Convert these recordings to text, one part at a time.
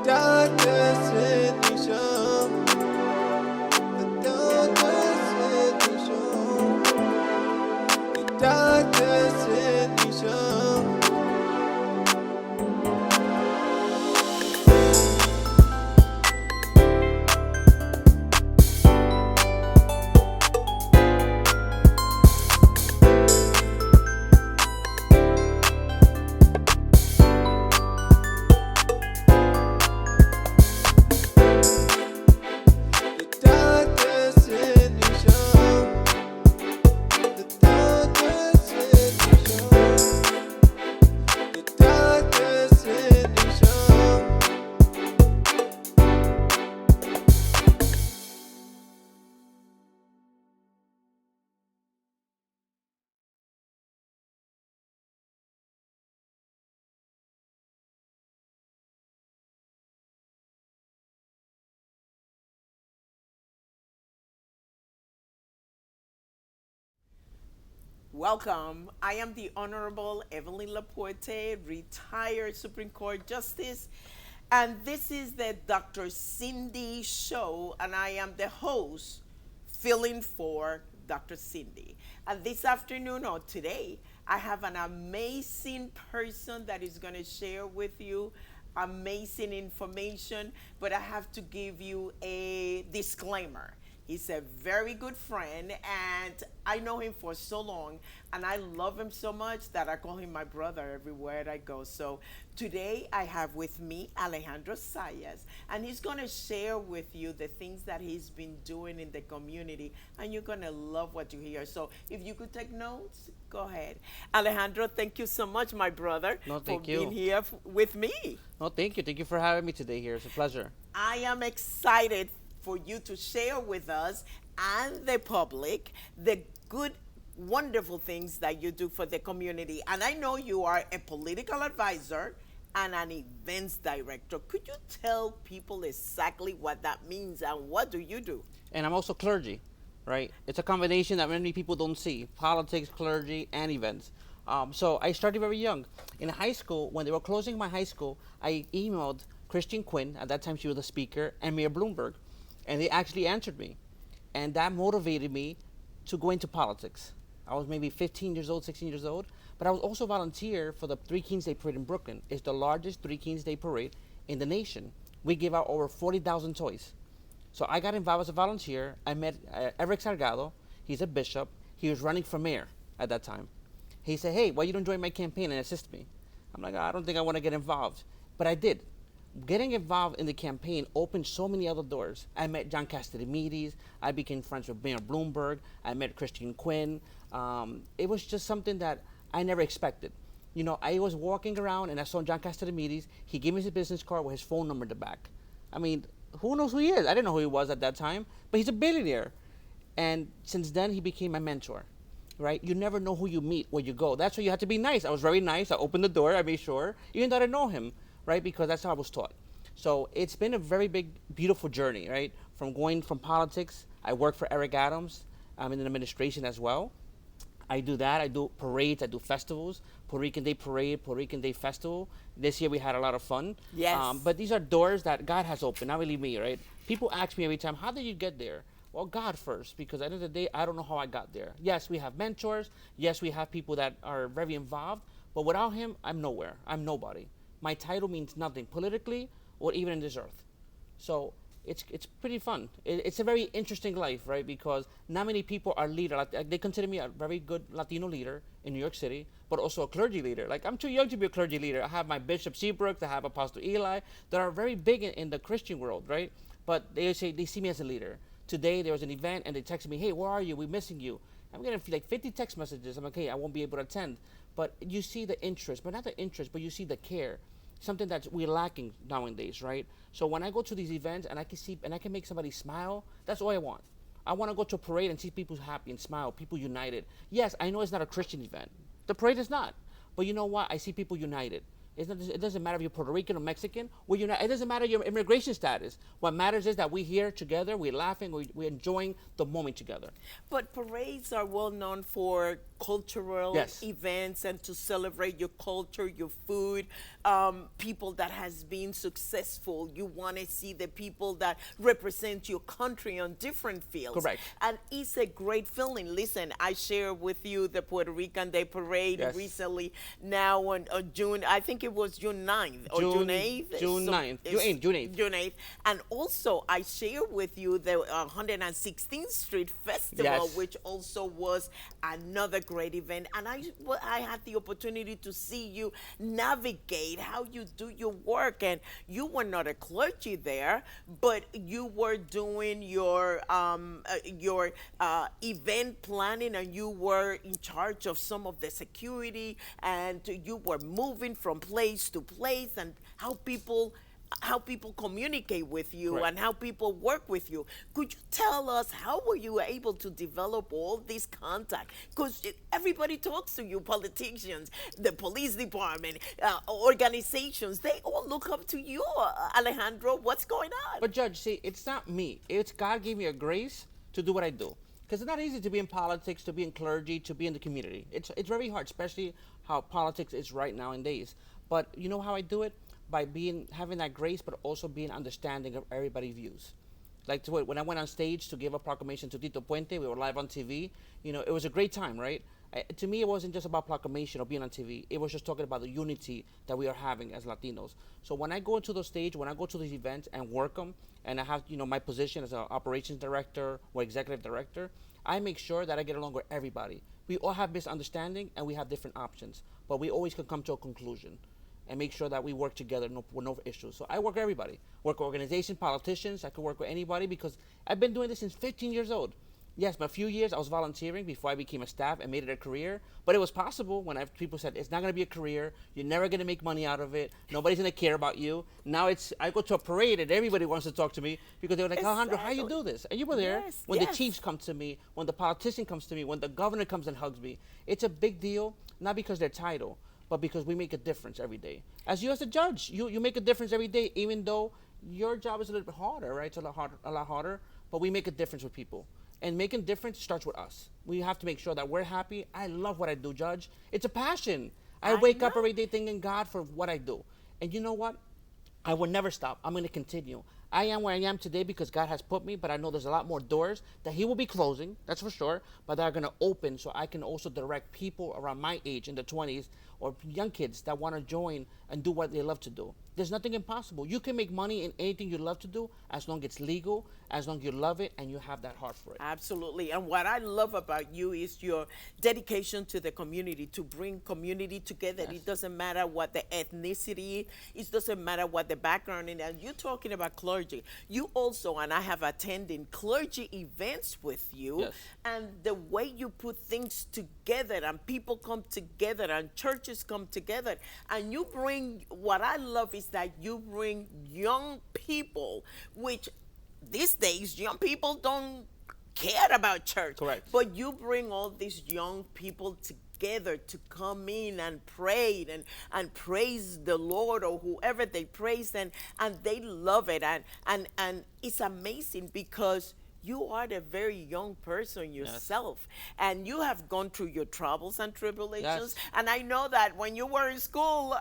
Doctor Cyndi Show. The Doctor Cyndi Show. The Doctor Cyndi Show. Welcome. I am the Honorable Evelyn Laporte, retired Supreme Court Justice, and this is the Dr. Cyndi Show, and I am the host filling for Dr. Cyndi. And this afternoon or today, I have an amazing person that is going to share with you amazing information, but I have to give you a disclaimer. He's a very good friend, and I know him for so long, and I love him so much that I call him my brother everywhere I go. So today I have with me Alejandro Sayas, and he's going to share with you the things that he's been doing in the community, and you're going to love what you hear. So if you could take notes, go ahead. Alejandro, thank you so much, my brother, No, for thank being you. here with me. No, thank you. Thank you for having me today here. It's a pleasure. I am excited for you to share with us and the public the good, wonderful things that you do for the community. And I know you are a political advisor and an events director. Could you tell people exactly what that means and what do you do? And I'm also clergy, right? It's a combination that many people don't see: politics, clergy, and events. So I started very young. In high school, when they were closing my high school, I emailed Christian Quinn, at that time she was the speaker, and Mayor Bloomberg, and they actually answered me. And that motivated me to go into politics. I was maybe 15 years old, 16 years old, but I was also volunteer for the Three Kings Day Parade in Brooklyn. It's the largest Three Kings Day Parade in the nation. We give out over 40,000 toys. So I got involved as a volunteer. I met Eric Salgado. He's a bishop. He was running for mayor at that time. He said, "Hey, why you don't join my campaign and assist me?" I'm like, "I don't think I want to get involved." But I did. Getting involved in the campaign opened so many other doors. I met John Castellamides. I became friends with Mayor Bloomberg. I met Christian Quinn. It was just something that I never expected. You know, I was walking around and I saw John Castellamides. He gave me his business card with his phone number in the back. I mean, who knows who he is? I didn't know who he was at that time, but he's a billionaire. And since then, he became my mentor, right? You never know who you meet where you go. That's why you have to be nice. I was very nice. I opened the door. I made sure, even though I didn't know him, right? Because that's how I was taught. So it's been a very big, beautiful journey, right? From going from politics, I work for Eric Adams. I'm in an administration as well. I do that. I do parades. I do festivals. Puerto Rican Day Parade, Puerto Rican Day Festival. This year we had a lot of fun. Yes. But these are doors that God has opened, not really me, right? People ask me every time, how did you get there? Well, God first, because at the end of the day, I don't know how I got there. Yes, we have mentors. Yes, we have people that are very involved. But without Him, I'm nowhere. I'm nobody. My title means nothing politically or even in this earth. So it's pretty fun. It's a very interesting life, right? Because not many people are leader. Like, they consider me a very good Latino leader in New York City, but also a clergy leader. Like, I'm too young to be a clergy leader. I have my Bishop Seabrook, I have Apostle Eli, that are very big in the Christian world, right? But they say they see me as a leader. Today there was an event and they texted me, "Hey, where are you? We're missing you." I'm getting like 50 text messages. I'm like, "Hey, I won't be able to attend." But you see the interest, but not the interest, but you see the care. Something that we're lacking nowadays, right? So when I go to these events and I can see and I can make somebody smile, that's all I want. I want to go to a parade and see people happy and smile, people united. Yes, I know it's not a Christian event. The parade is not. But you know what? I see people united. It doesn't matter if you're Puerto Rican or Mexican. We're united. It doesn't matter your immigration status. What matters is that we're here together, we're laughing, we're enjoying the moment together. But parades are well known for cultural Yes. events and to celebrate your culture, your food, people that has been successful. You want to see the people that represent your country on different fields. Correct. And it's a great feeling. Listen, I shared with you the Puerto Rican Day Parade Yes. recently. Now on June, I think it was June 9th or June 8th. June 9th. June 8th. June 8th. And also, I shared with you the 116th Street Festival, Yes. which also was another great event. And I had the opportunity to see you navigate how you do your work. And you were not a clergy there, but you were doing your event planning, and you were in charge of some of the security, and you were moving from place to place, and how people communicate with you. Correct. And how people work with you. Could you tell us how were you able to develop all this contact? Because everybody talks to you, politicians, the police department, organizations, they all look up to you, Alejandro. What's going on? But Judge, see, it's not me. It's God gave me a grace to do what I do. Because it's not easy to be in politics, to be in clergy, to be in the community. It's very hard, especially how politics is right nowadays. But you know how I do it? By having that grace, but also being understanding of everybody's views. Like when I went on stage to give a proclamation to Tito Puente, we were live on TV. You know, it was a great time, right? To me, it wasn't just about proclamation or being on TV. It was just talking about the unity that we are having as Latinos. So when I go into the stage, when I go to these events and work them, and I have, my position as an operations director or executive director, I make sure that I get along with everybody. We all have misunderstanding and we have different options, but we always can come to a conclusion and make sure that we work together with no issues. So I work with everybody. Work with organizations, politicians. I could work with anybody because I've been doing this since 15 years old. Yes, but a few years I was volunteering before I became a staff and made it a career. But it was possible when people said, it's not going to be a career. You're never going to make money out of it. Nobody's going to care about you. Now I go to a parade and everybody wants to talk to me because they're like, Alejandro, how you do this? And you were there Yes, when the yes. chiefs come to me, when the politician comes to me, when the governor comes and hugs me. It's a big deal, not because they're title, but because we make a difference every day. As you as a judge, you make a difference every day, even though your job is a little bit harder, right? It's a lot harder, but we make a difference with people. And making a difference starts with us. We have to make sure that we're happy. I love what I do, Judge. It's a passion. I wake up know. every day thanking God for what I do. And you know what? I will never stop. I'm going to continue. I am where I am today because God has put me, but I know there's a lot more doors that He will be closing, that's for sure, but that are going to open so I can also direct people around my age in the 20s or young kids that want to join and do what they love to do. There's nothing impossible. You can make money in anything you love to do as long as it's legal, as long as you love it and you have that heart for it. Absolutely. And what I love about you is your dedication to the community, to bring community together. Yes. It doesn't matter what the ethnicity, it doesn't matter what the background is. And you're talking about clergy. You also, and I have attended clergy events with you, Yes. and the way you put things together and people come together and churches come together, and you bring, what I love is that you bring young people, which these days young people don't care about church. Correct. But you bring all these young people together to come in and pray and praise the Lord or whoever they praise, and they love it, and it's amazing because you are a very young person yourself, and you have gone through your troubles and tribulations. Yes. And I know that when you were in school,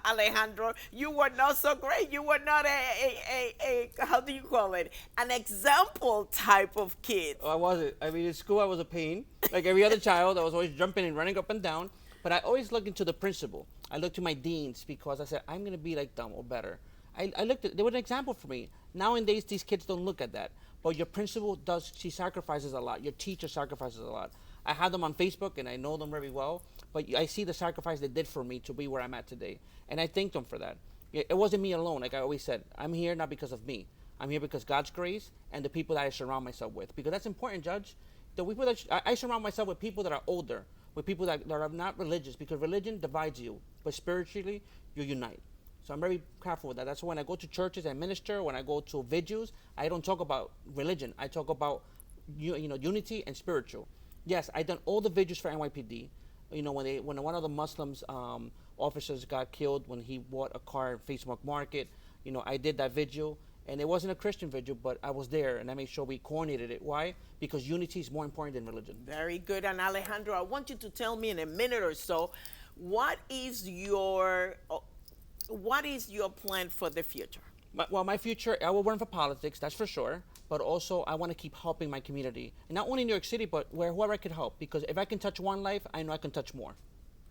Alejandro, you were not so great. You were not a how do you call it? An example type of kid. I wasn't. I mean, in school, I was a pain. Like every other child, I was always jumping and running up and down. But I always looked into the principal. I looked to my deans because I said, I'm going to be like them or better. I looked at, they were an example for me. Nowadays, these kids don't look at that. But your principal does, she sacrifices a lot. Your teacher sacrifices a lot. I have them on Facebook and I know them very well. But I see the sacrifice they did for me to be where I'm at today. And I thank them for that. It wasn't me alone. Like I always said, I'm here not because of me. I'm here because God's grace and the people that I surround myself with. Because that's important, Judge. The people that I surround myself with people that are older, with people that are not religious, because religion divides you, but spiritually you unite. So I'm very careful with that. That's why when I go to churches and minister, when I go to vigils, I don't talk about religion. I talk about unity and spiritual. Yes, I done all the vigils for NYPD. When one of the Muslims officers got killed when he bought a car in Facebook Market, I did that vigil. And it wasn't a Christian vigil, but I was there, and I made sure we coordinated it. Why? Because unity is more important than religion. Very good. And Alejandro, I want you to tell me in a minute or so, what is your what is your plan for the future? My future, I will run for politics, that's for sure. But also, I want to keep helping my community, and not only in New York City, but wherever I could help. Because if I can touch one life, I know I can touch more.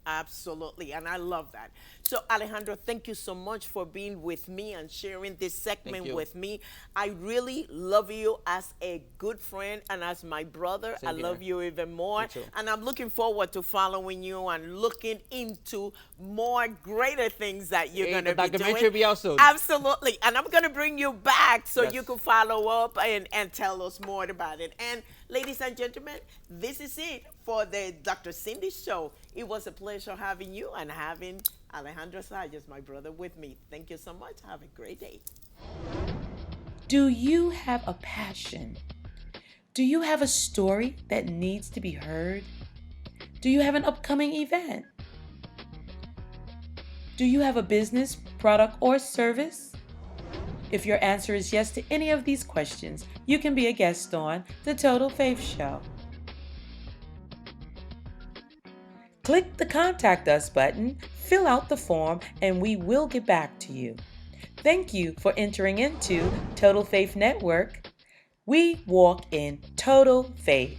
Absolutely, and I love that. So, Alejandro, thank you so much for being with me and sharing this segment with me. I really love you as a good friend and as my brother. Same I here. love you even more. Me too. And I'm looking forward to following you and looking into more greater things that you're going to be doing. Documentary will be out soon. Absolutely. And I'm going to bring you back so Yes. you can follow up and tell us more about it. And ladies and gentlemen, this is it for the Dr. Cyndi Show. It was a pleasure having you and having Alejandro Sayas, my brother, with me. Thank you so much. Have a great day. Do you have a passion? Do you have a story that needs to be heard? Do you have an upcoming event? Do you have a business, product, or service? If your answer is yes to any of these questions, you can be a guest on The Total Faith Show. Click the Contact Us button, fill out the form, and we will get back to you. Thank you for entering into Total Faith Network. We walk in total faith.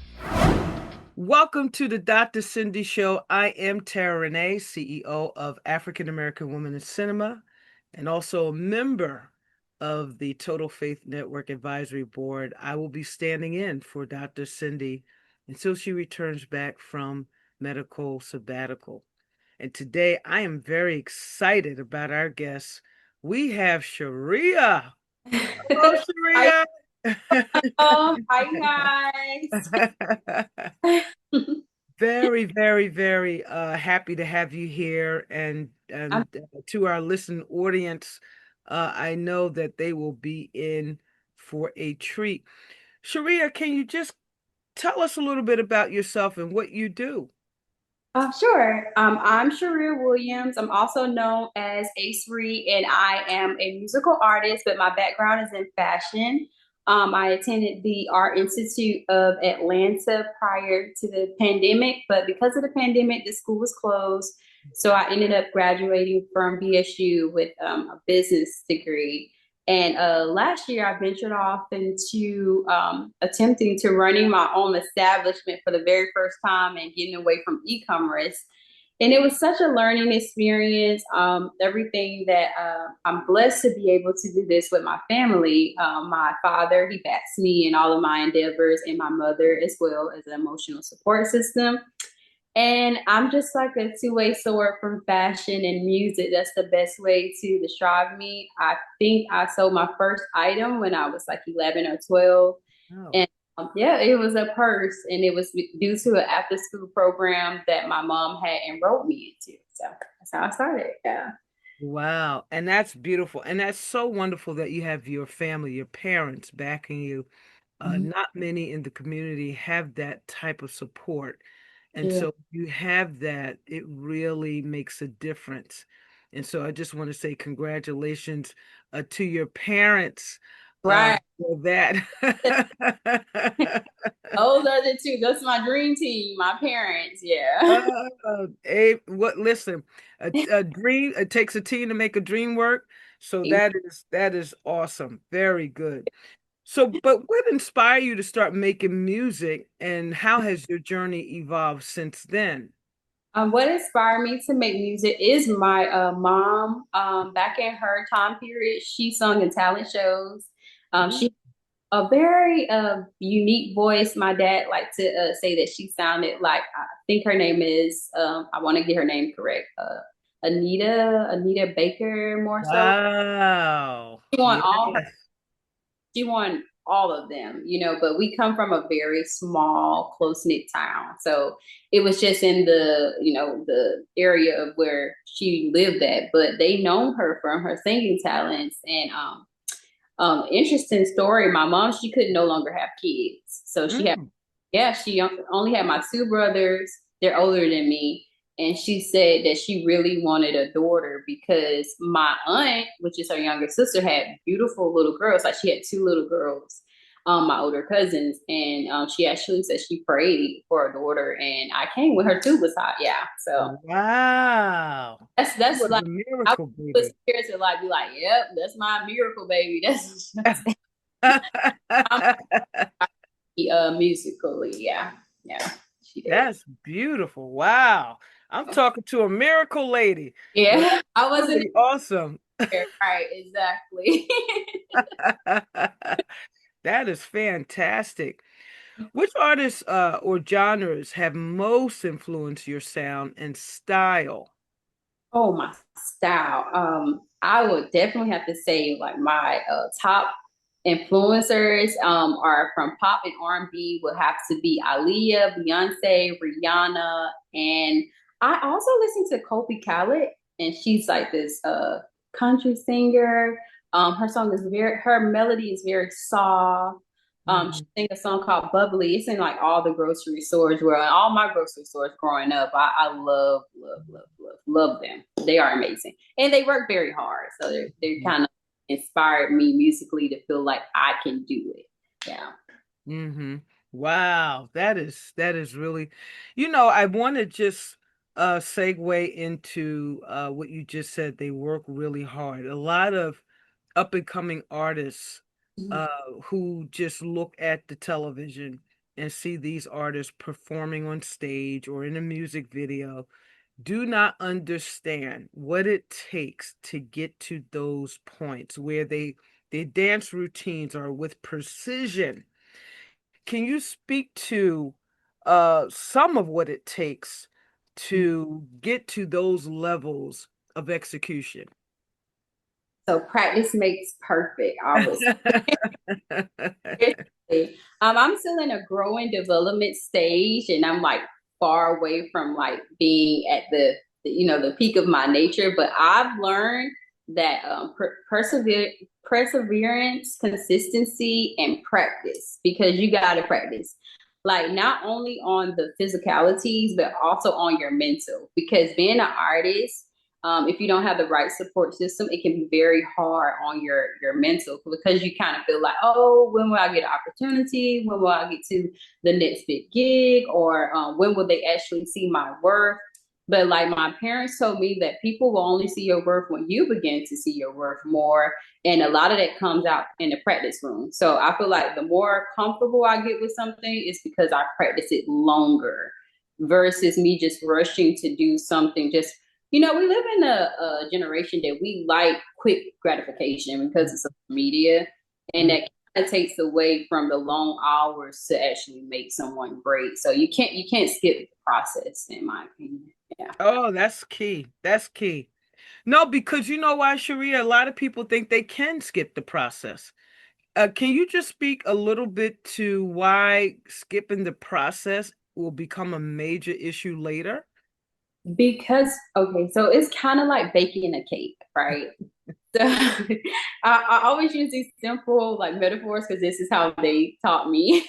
Welcome to the Dr. Cyndi Show. I am Terra Renee, CEO of African American Women in Cinema, and also a member of the Total Faith Network Advisory Board. I will be standing in for Dr. Cyndi until she returns back from medical sabbatical. And today I am very excited about our guests. We have Sherrea. Hello, Sherrea. Hi guys. Very, very, very happy to have you here, and to our listening audience, I know that they will be in for a treat. Sherrea, can you just tell us a little bit about yourself and what you do? Sure. I'm Sherrea Williams. I'm also known as AceRi, and I am a musical artist, but my background is in fashion. I attended the Art Institute of Atlanta prior to the pandemic, but because of the pandemic, the school was closed. So I ended up graduating from BSU with a business degree. And last year, I ventured off into attempting to running my own establishment for the very first time and getting away from e-commerce. And it was such a learning experience. Everything that I'm blessed to be able to do this with my family. My father, he backs me in all of my endeavors, and my mother as well as an emotional support system. And I'm just like a two-way sword from fashion and music. That's the best way to describe me. I think I sold my first item when I was like 11 or 12. Oh. And yeah, it was a purse, and it was due to an after-school program that my mom had enrolled me into. So that's how I started. Yeah. Wow. And that's beautiful. And that's so wonderful that you have your family, your parents backing you. Not many in the community have that type of support. And Yeah. so you have that, it really makes a difference. And so I just want to say congratulations to your parents Right. for that. Those are the two. That's my dream team, my parents. Yeah. Listen, a dream, it takes a team to make a dream work. So that is awesome. Very good. So, but what inspired you to start making music, and how has your journey evolved since then? What inspired me to make music is my mom. Back in her time period, she sung in talent shows. She a very unique voice. My dad liked to say that she sounded like, I think her name is, I want to get her name correct, Anita Baker, more so. Wow. She won all her, she won all of them, but we come from a very small, close-knit town. So it was just in the area of where she lived at, but they known her from her singing talents. And interesting story. My mom, she could no longer have kids. So she only had my two brothers. They're older than me. And she said that she really wanted a daughter because my aunt, which is her younger sister, had beautiful little girls. Like she had two little girls, my older cousins, and she actually said she prayed for a daughter, and I came when her tube was hot. Yeah, so Wow. It that's was like a I miracle, was baby. scared to like be like, yep, that's my miracle baby. That's I'm musically, yeah, yeah, she did. That's beautiful. Wow. I'm talking to a miracle lady. Well, Yeah, I that's wasn't really awesome. there. Right, exactly. That is fantastic. Which artists or genres have most influenced your sound and style? Oh, my style. I would definitely have to say like my top influencers are from pop and R&B would have to be Aaliyah, Beyonce, Rihanna, and I also listen to Kobe Khaled, and she's like this country singer. Her melody is very soft. She Mhm. sang a song called Bubbly. It's in like all the grocery stores where in all my grocery stores growing up. I love them. They are amazing. And they work very hard. So they're kind of inspired me musically to feel like I can do it. Yeah. Mm-hmm. Wow, that is really, I want to just segue into what you just said. They work really hard. A lot of up and coming artists uh who just look at the television and see these artists performing on stage or in a music video do not understand what it takes to get to those points where their dance routines are with precision. Can you speak to some of what it takes to get to those levels of execution? So practice makes perfect, I was I'm still in a growing development stage, and I'm like far away from like being at the peak of my nature. But I've learned that perseverance, consistency, and practice, because you got to practice. Like not only on the physicalities, but also on your mental. Because being an artist, if you don't have the right support system, it can be very hard on your mental, because you kind of feel like, oh, when will I get an opportunity? When will I get to the next big gig? Or when will they actually see my worth? But like my parents told me that people will only see your worth when you begin to see your worth more. And a lot of that comes out in the practice room. So I feel like the more comfortable I get with something is because I practice it longer versus me just rushing to do something just we live in a generation that we like quick gratification because of social media, and that kind of takes away from the long hours to actually make someone great. So you can't skip the process, in my opinion. Yeah. Oh, that's key. That's key. No, because you know why, Sherrea? A lot of people think they can skip the process. Can you just speak a little bit to why skipping the process will become a major issue later? Because okay, so it's kind of like baking a cake, right? So I always use these simple like metaphors because this is how they taught me.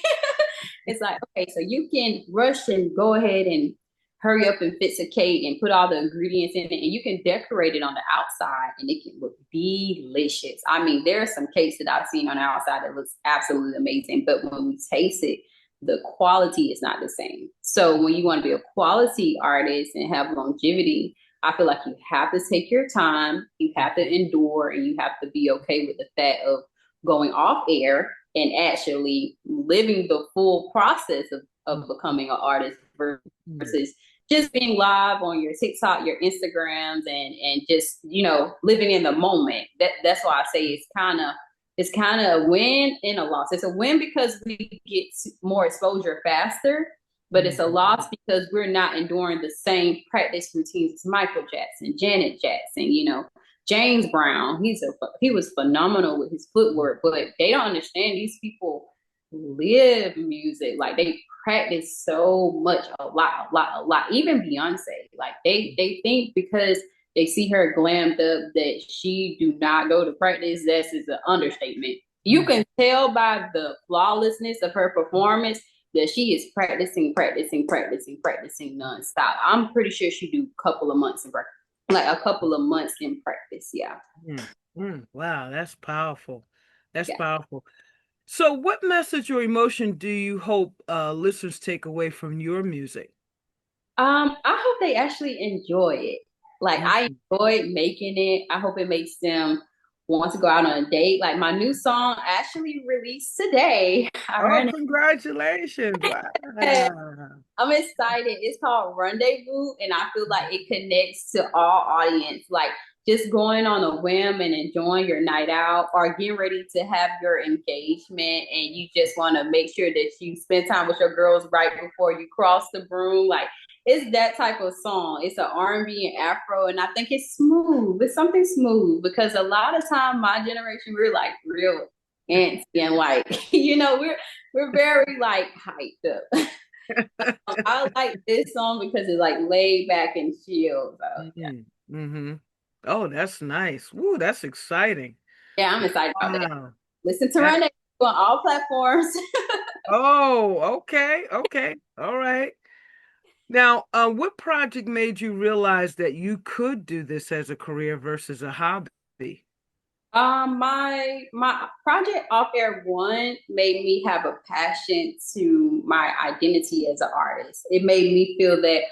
It's like, okay, so you can rush and go ahead and hurry up and fix a cake and put all the ingredients in it, and you can decorate it on the outside and it can look delicious. I mean, there are some cakes that I've seen on the outside that looks absolutely amazing, but when we taste it, the quality is not the same. So when you want to be a quality artist and have longevity, I feel like you have to take your time, you have to endure, and you have to be okay with the fact of going off air and actually living the full process of becoming an artist versus just being live on your TikTok, your Instagrams, and just living in the moment. That's why I say it's kind of a win and a loss. It's a win because we get more exposure faster, but it's a loss because we're not enduring the same practice routines as Michael Jackson, Janet Jackson, James Brown. He was phenomenal with his footwork, but they don't understand these people live music. Like they practice so much, a lot, a lot, a lot. Even Beyonce, like they think because they see her glammed up that she do not go to practice. That is an understatement. You can tell by the flawlessness of her performance Yeah, she is practicing nonstop. I'm pretty sure she do a couple of months in practice. Yeah. Wow, that's powerful. That's Yeah. powerful. So, what message or emotion do you hope listeners take away from your music? I hope they actually enjoy it. Like I Mhm. enjoyed making it. I hope it makes them want to go out on a date. Like my new song actually released today. I Oh, ran congratulations. it. Wow. I'm excited. It's called Rendezvous, and I feel like it connects to all audience. Like just going on a whim and enjoying your night out, or getting ready to have your engagement, and you just want to make sure that you spend time with your girls right before you cross the broom. Like it's that type of song. It's an R&B and Afro, and I think it's smooth. It's something smooth because a lot of time my generation we're like real antsy and like we're very like hyped up. I like this song because it's like laid back and chill. So yeah, Mm-hmm. Oh, that's nice. Woo, that's exciting. yeah, I'm excited about that. Wow. Listen to That, Renee on all platforms. oh, okay. Okay. All right. Now, what project made you realize that you could do this as a career versus a hobby? My project Off Air One made me have a passion to my identity as an artist. It made me feel that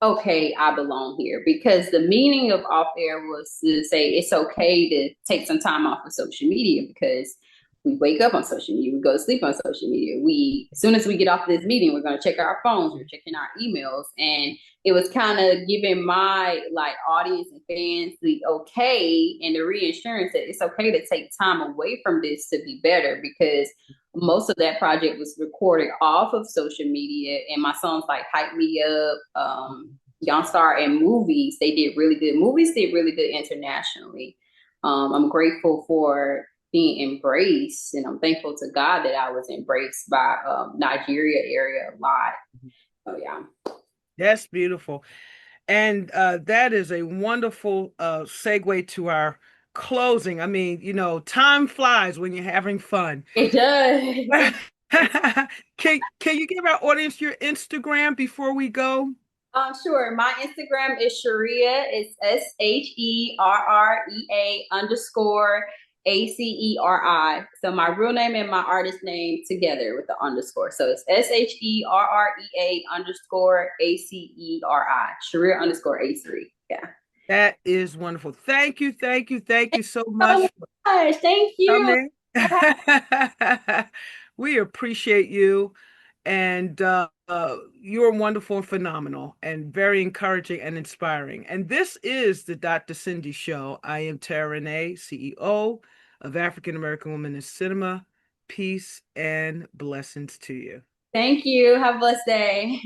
okay, I belong here because the meaning of off air was to say it's okay to take some time off of social media because we wake up on social media, we go to sleep on social media. We as soon as we get off this meeting, we're gonna check our phones, we're checking our emails, and it was kind of giving my like audience and fans the okay and the reassurance that it's okay to take time away from this to be better because most of that project was recorded off of social media and my songs like Hype Me Up, Young Star and Movies, they did really good. Movies did really good internationally. I'm grateful for being embraced and I'm thankful to God that I was embraced by Nigeria area a lot. So yeah. That's beautiful. And that is a wonderful segue to our closing. I mean, time flies when you're having fun. It does. Can you give our audience your Instagram before we go? Sure. My Instagram is Sherrea. It's SHERREA_ACERI. So my real name and my artist name together with the underscore. So it's SHERREA_ACERI. Sherrea_AceRi. Yeah. That is wonderful. Thank you, thank you, thank you so Oh much for my gosh. Thank you. coming. We appreciate you. And you're wonderful and phenomenal and very encouraging and inspiring. And this is the Dr. Cyndi Show. I am Terra Renee, CEO of African American Women in Cinema. Peace and blessings to you. Thank you. Have a blessed day.